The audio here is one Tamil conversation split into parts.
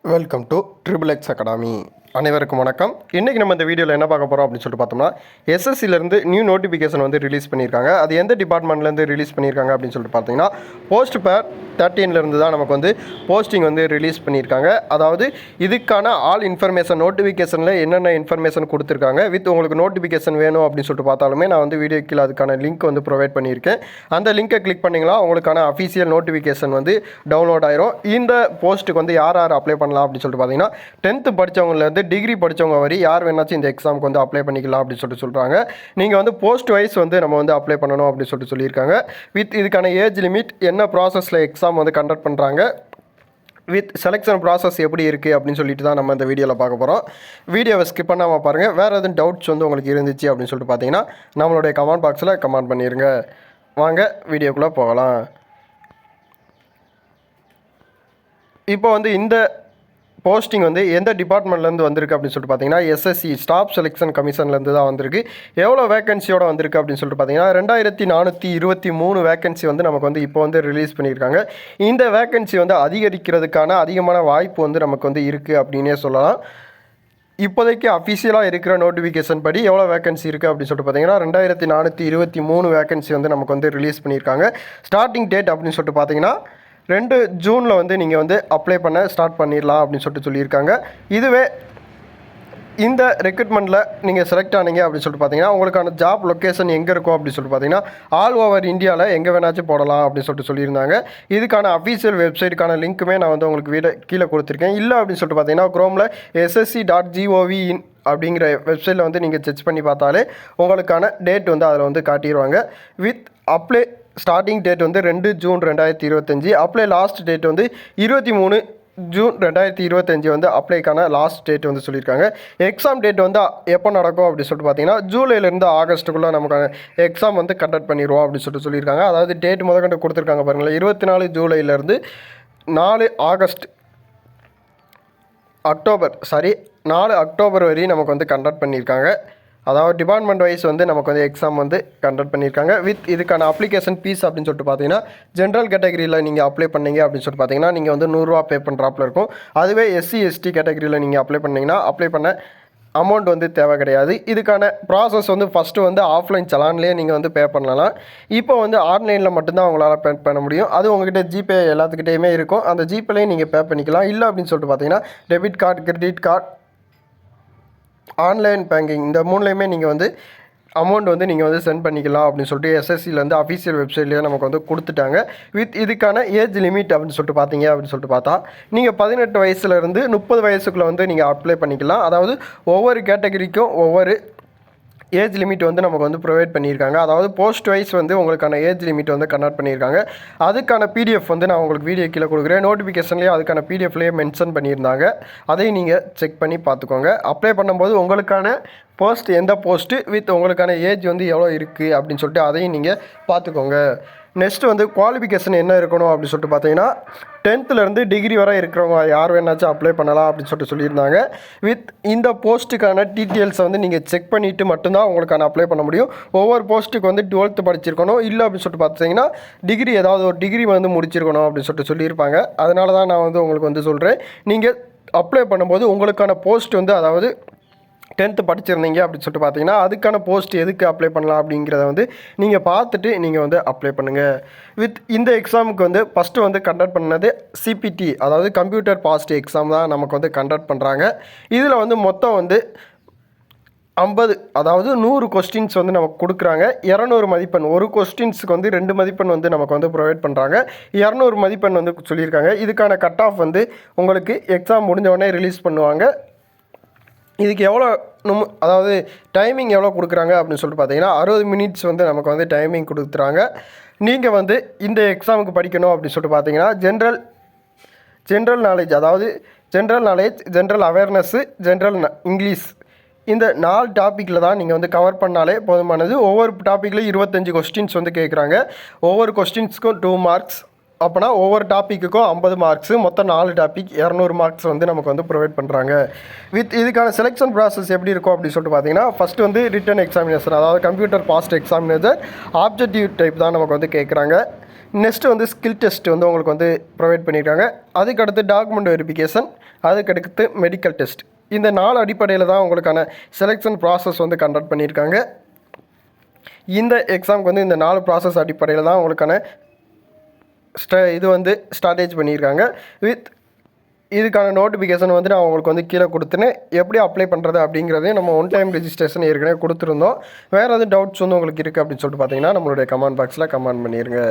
Welcome to triple X academy. அனைவருக்கும் வணக்கம். இன்றைக்கி நம்ம இந்த வீடியோவில் என்ன பார்க்க போகிறோம் அப்படின்னு சொல்லிட்டு பார்த்தோம்னா, எஸ்எஸ்சிலேருந்து நியூ நோட்டிஃபிகேஷன் வந்து ரிலீஸ் பண்ணியிருக்காங்க. அது எந்த டிபார்ட்மெண்ட்லேருந்து ரிலீஸ் பண்ணியிருக்காங்க அப்படின்னு சொல்லிட்டு பார்த்தீங்கன்னா, போஸ்ட் பேர் 13லேருந்து தான் நமக்கு வந்து போஸ்டிங் வந்து ரிலீஸ் பண்ணியிருக்காங்க. அதாவது இதுக்கான ஆல் இன்ஃபர்மேஷன் நோட்டிஃபிகேஷனில் என்னென்ன இன்ஃபர்மேஷன் கொடுத்துருக்காங்க, வித் உங்களுக்கு நோட்டிஃபிகேஷன் வேணும் அப்படின்னு சொல்லிட்டு பார்த்தாலுமே நான் வந்து வீடியோ கீழே அதுக்கான லிங்க் வந்து ப்ரொவைட் பண்ணியிருக்கேன். அந்த லிங்கை கிளிக் பண்ணிங்களா உங்களுக்கான அஃபீஷியல் நோட்டிஃபிகேஷன் வந்து டவுன்லோட் ஆயிரும். இந்த போஸ்ட்டுக்கு வந்து யார் அப்ளை பண்ணலாம் அப்படின்னு சொல்லிட்டு பார்த்தீங்கன்னா, 10th படித்தவங்கலேருந்து டிகிரி படித்தவங்க வரை யார் வேணாச்சும் இந்த எக்ஸாமுக்கு வந்து அப்ளை பண்ணிக்கலாம் அப்படின்னு சொல்லிட்டு சொல்கிறாங்க. நீங்கள் வந்து போஸ்ட் வைஸ் வந்து நம்ம வந்து அப்ளை பண்ணணும் அப்படின்னு சொல்லிட்டு சொல்லியிருக்காங்க. வித் இதுக்கான ஏஜ் லிமிட், என்ன ப்ராசஸில் எக்ஸாம் வந்து கண்டக்ட் பண்ணுறாங்க, வித் செலெக்ஷன் ப்ராசஸ் எப்படி இருக்குது அப்படின்னு சொல்லிட்டு தான் நம்ம இந்த வீடியோவில் பார்க்க போகிறோம். வீடியோவை ஸ்கிப் பண்ணாமல் பாருங்கள். வேறு எதுவும் டவுட்ஸ் வந்து உங்களுக்கு இருந்துச்சு அப்படின்னு சொல்லிட்டு பார்த்தீங்கன்னா நம்மளுடைய கமெண்ட் பாக்ஸில் கமெண்ட் பண்ணிடுங்க. வாங்க வீடியோக்குள்ளே போகலாம். இப்போ வந்து இந்த போஸ்டிங் வந்து எந்த டிபார்ட்மெண்ட்லேருந்து வந்திருக்கு அப்படின்னு சொல்லிட்டு பார்த்தீங்கன்னா, எஸ்எஸ்சி ஸ்டாஃப் செலெக்ஷன் கமிஷன்லேருந்து தான் வந்திருக்கு. எவ்வளோ வேகன்சியோட வந்திருக்கு அப்படின்னு சொல்லிட்டு பார்த்தீங்கன்னா 2423 வேகன்சி வந்து நமக்கு வந்து இப்போ வந்து ரிலீஸ் பண்ணியிருக்காங்க. இந்த வேகன்சி வந்து அதிகரிக்கிறதுக்கான அதிகமான வாய்ப்பு வந்து நமக்கு வந்து இருக்குது அப்படின்னே சொல்லலாம். இப்போதைக்கு அஃபிஷியலாக இருக்கிற நோட்டிஃபிகேஷன் படி எவ்வளோ வேகன்சி இருக்குது அப்படின்னு சொல்லிட்டு பார்த்தீங்கன்னா 2423 வேகன்சி வந்து நமக்கு வந்து ரிலீஸ் பண்ணியிருக்காங்க. ஸ்டார்டிங் டேட் அப்படின்னு சொல்லிட்டு பார்த்தீங்கன்னா 2 ஜூனில் வந்து நீங்கள் வந்து அப்ளை பண்ண ஸ்டார்ட் பண்ணிடலாம் அப்படின்னு சொல்லிட்டு சொல்லியிருக்காங்க. இதுவே இந்த ரெக்ரூட்மெண்ட்டில் நீங்கள் செலக்ட் ஆனீங்க அப்படின்னு சொல்லிட்டு பார்த்தீங்கன்னா உங்களுக்கான ஜாப் லொக்கேஷன் எங்கே இருக்கும் அப்படின்னு சொல்லிட்டு பார்த்தீங்கன்னா ஆல் ஓவர் இந்தியாவில் எங்கே வேணாச்சும் போடலாம் அப்படின்னு சொல்லிட்டு சொல்லியிருந்தாங்க. இதுக்கான அஃபீஷியல் வெப்சைட்டுக்கான லிங்க்குமே நான் வந்து உங்களுக்கு கீழே கொடுத்துருக்கேன். இல்லை அப்படின்னு சொல்லிட்டு பார்த்தீங்கன்னா குரோமில் ssc.gov.in அப்படிங்கிற வெப்சைட்டில் வந்து நீங்கள் செக் பண்ணி பார்த்தாலே உங்களுக்கான டேட் வந்து அதில் வந்து காட்டிடுவாங்க. வித் அப்ளை ஸ்டார்டிங் டேட் வந்து 2 ஜூன் 2025, அப்ளை லாஸ்ட் டேட் வந்து 23 ஜூன் 2025 வந்து அப்ளைக்கான லாஸ்ட் டேட் வந்து சொல்லியிருக்காங்க. எக்ஸாம் டேட் வந்து எப்போ நடக்கும் அப்படின்னு சொல்லிட்டு பார்த்தீங்கன்னா ஜூலைலேருந்து ஆகஸ்ட்டுக்குள்ளே நமக்கான எக்ஸாம் வந்து கண்டக்ட் பண்ணிடுவோம் அப்படின்னு சொல்லிட்டு சொல்லியிருக்காங்க. அதாவது டேட் முதற்கொண்டு கொடுத்துருக்காங்க பாருங்களேன், 24 ஜூலைலேருந்து 4 அக்டோபர் வரையும் நமக்கு வந்து கண்டக்ட் பண்ணியிருக்காங்க. அதாவது டிபார்ட்மெண்ட் வைஸ் வந்து நமக்கு வந்து எக்ஸாம் வந்து கண்டக்ட் பண்ணியிருக்காங்க. வித் இதுக்கான அப்ளிகேஷன் ஃபீஸ் அப்படின்னு சொல்லிட்டு பார்த்தீங்கன்னா ஜென்ரல் கேட்டகரியில் நீங்கள் அப்ளை பண்ணீங்க அப்படின்னு சொல்லிட்டு பார்த்தீங்கன்னா நீங்கள் வந்து 100 ரூபா பே பண்ணுறாப்புல இருக்கும். அதுவே SC ST கேட்டகரியில் நீங்கள் அப்ளை பண்ணிங்கன்னா அப்ளை பண்ண அமௌண்ட் வந்து தேவை கிடையாது. இதுக்கான ப்ராசஸ் வந்து ஃபஸ்ட்டு வந்து ஆஃப்லைன் சலான்லேயே நீங்கள் வந்து பே பண்ணலாம். இப்போ வந்து ஆன்லைனில் மட்டும்தான் உங்களால் பே பண்ண முடியும். அது உங்கள்கிட்ட ஜிபே எல்லாத்துக்கிட்டேயுமே இருக்கும். அந்த ஜிபேலையும் நீங்கள் பே பண்ணிக்கலாம். இல்லை அப்படின்னு சொல்லிட்டு பார்த்தீங்கன்னா debit card, credit card, online banking, இந்த மூணுலேயுமே நீங்கள் வந்து அமௌண்ட் வந்து நீங்கள் வந்து சென்ட் பண்ணிக்கலாம் அப்படின்னு சொல்லிட்டு எஸ்எஸ்சிலேருந்து அஃபீஷியல் வெப்சைட்லேயே நமக்கு வந்து கொடுத்துட்டாங்க. வித் இதுக்கான ஏஜ் லிமிட் அப்படின்னு சொல்லிட்டு பார்த்தீங்க அப்படின்னு சொல்லிட்டு பார்த்தா நீங்கள் 18 வயசுலேருந்து 30 வயசுக்குள்ளே வந்து நீங்கள் அப்ளை பண்ணிக்கலாம். அதாவது ஒவ்வொரு கேட்டகரிக்கும் ஒவ்வொரு ஏஜ் லிமிட் வந்து நமக்கு வந்து ப்ரொவைட் பண்ணியிருக்காங்க. அதாவது போஸ்ட் வைஸ் வந்து உங்களுக்கான ஏஜ் லிமிட் வந்து கன்வெர்ட் பண்ணியிருக்காங்க. அதுக்கான பிடிஎஃப் வந்து நான் உங்களுக்கு வீடியோ கீழே கொடுக்குறேன். நோட்டிஃபிகேஷன்லேயே அதுக்கான பிடிஎஃப்லேயே மென்ஷன் பண்ணியிருந்தாங்க. அதையும் நீங்கள் செக் பண்ணி பார்த்துக்கோங்க. அப்ளை பண்ணும்போது உங்களுக்கான போஸ்ட் எந்த போஸ்ட்டு வித் உங்களுக்கான ஏஜ் வந்து எவ்வளோ இருக்குது அப்படின்னு சொல்லிட்டு அதையும் நீங்கள் பார்த்துக்கோங்க. நெக்ஸ்ட் வந்து குவாலிஃபிகேஷன் என்ன இருக்கணும் அப்படின்னு சொல்லிட்டு பார்த்தீங்கன்னா 10th டிகிரி வரை இருக்கிறவங்க யார் வேணாச்சும் அப்ளை பண்ணலாம் அப்படின்னு சொல்லிட்டு சொல்லியிருந்தாங்க. வித் இந்த போஸ்ட்டுக்கான டீட்டெயில்ஸை வந்து நீங்கள் செக் பண்ணிவிட்டு மட்டும்தான் உங்களுக்கான அப்ளை பண்ண முடியும். ஒவ்வொரு போஸ்ட்டுக்கு வந்து 12th படிச்சிருக்கணும். இல்லை அப்படின்னு சொல்லிட்டு பார்த்தீங்கன்னா டிகிரி ஏதாவது ஒரு டிகிரி வந்து முடிச்சிருக்கணும் அப்படின்னு சொல்லிட்டு சொல்லியிருப்பாங்க. அதனால தான் நான் வந்து உங்களுக்கு வந்து சொல்கிறேன், நீங்கள் அப்ளை பண்ணும்போது உங்களுக்கான போஸ்ட் வந்து அதாவது 10th படிச்சிருந்தீங்க அப்படின்னு சொல்லிட்டு பார்த்தீங்கன்னா அதுக்கான போஸ்ட் எதுக்கு அப்ளை பண்ணலாம் அப்படிங்கிறத வந்து நீங்கள் பார்த்துட்டு நீங்கள் வந்து அப்ளை பண்ணுங்கள். வித் இந்த எக்ஸாமுக்கு வந்து ஃபஸ்ட்டு வந்து கண்டக்ட் பண்ணது CPT, அதாவது கம்ப்யூட்டர் பாஸ்ட் எக்ஸாம் தான் நமக்கு வந்து கண்டக்ட் பண்ணுறாங்க. இதில் வந்து மொத்தம் வந்து 50, அதாவது 100 கொஸ்டின்ஸ் வந்து நமக்கு கொடுக்குறாங்க. 200 மதிப்பெண், ஒரு கொஸ்டின்ஸுக்கு வந்து 2 மதிப்பெண் வந்து நமக்கு வந்து ப்ரொவைட் பண்ணுறாங்க. 200 மதிப்பெண் வந்து சொல்லியிருக்காங்க. இதுக்கான கட் ஆஃப் வந்து உங்களுக்கு எக்ஸாம் முடிஞ்ச உடனே ரிலீஸ் பண்ணுவாங்க. இதுக்கு எவ்வளோ அதாவது டைமிங் எவ்வளோ கொடுக்குறாங்க அப்படின்னு சொல்லிட்டு பார்த்தீங்கன்னா 60 மினிட்ஸ் வந்து நமக்கு வந்து டைமிங் கொடுத்துறாங்க. நீங்கள் வந்து இந்த எக்ஸாமுக்கு படிக்கணும் அப்படின்னு சொல்லிட்டு பார்த்தீங்கன்னா ஜென்ரல் நாலேஜ், அதாவது ஜென்ரல் அவேர்னஸ்ஸு, ஜென்ரல் இங்கிலீஷ், இந்த 4 டாப்பிக்கில் தான் நீங்கள் வந்து கவர் பண்ணாலே போதுமானது. ஒவ்வொரு டாப்பிக்லையும் 25 கொஸ்டின்ஸ் வந்து கேட்குறாங்க. ஒவ்வொரு கொஸ்டின்ஸுக்கும் 2 மார்க்ஸ். அப்போனா ஒவ்வொரு டாப்பிக்குக்கும் 50 மார்க்ஸு, மொத்தம் 4 டாபிக் 200 மார்க்ஸ் வந்து நமக்கு வந்து ப்ரொவைட் பண்ணுறாங்க. வித் இதுக்கான செலெக்ஷன் ப்ராசஸ் எப்படி இருக்கும் அப்படின்னு சொல்லிட்டு பார்த்தீங்கன்னா ஃபஸ்ட்டு வந்து ரிட்டன் எக்ஸாமினேஷன், அதாவது computer based examination, objective type தான் நமக்கு வந்து கேட்குறாங்க. நெக்ஸ்ட்டு வந்து ஸ்கில் டெஸ்ட் வந்து உங்களுக்கு வந்து ப்ரொவைட் பண்ணியிருக்காங்க. அதுக்கடுத்து டாக்குமெண்ட் வெரிஃபிகேஷன், அதுக்கடுத்து மெடிக்கல் டெஸ்ட். இந்த 4 அடிப்படையில் தான் உங்களுக்கான செலெக்ஷன் ப்ராசஸ் வந்து கண்டக்ட் பண்ணியிருக்காங்க. இந்த எக்ஸாமுக்கு வந்து இந்த 4 ப்ராசஸ் அடிப்படையில் தான் உங்களுக்கான இது வந்து ஸ்ட்ராட்டேஜ் பண்ணியிருக்காங்க. இதுக்கான நோட்டிஃபிகேஷன் வந்து நான் உங்களுக்கு வந்து கீழே கொடுத்துன்னு எப்படி அப்ளை பண்ணுறது அப்படிங்கிறதையும் நம்ம ஒன் டைம் ரெஜிஸ்ட்ரேஷன் ஏற்கனவே கொடுத்துருந்தோம். வேறு எதுவும் டவுட்ஸ் வந்து உங்களுக்கு இருக்குது அப்படின்னு சொல்லிட்டு பார்த்தீங்கன்னா நம்மளுடைய கமெண்ட் பாக்ஸில் கமெண்ட் பண்ணிடுங்க.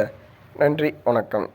நன்றி, வணக்கம்.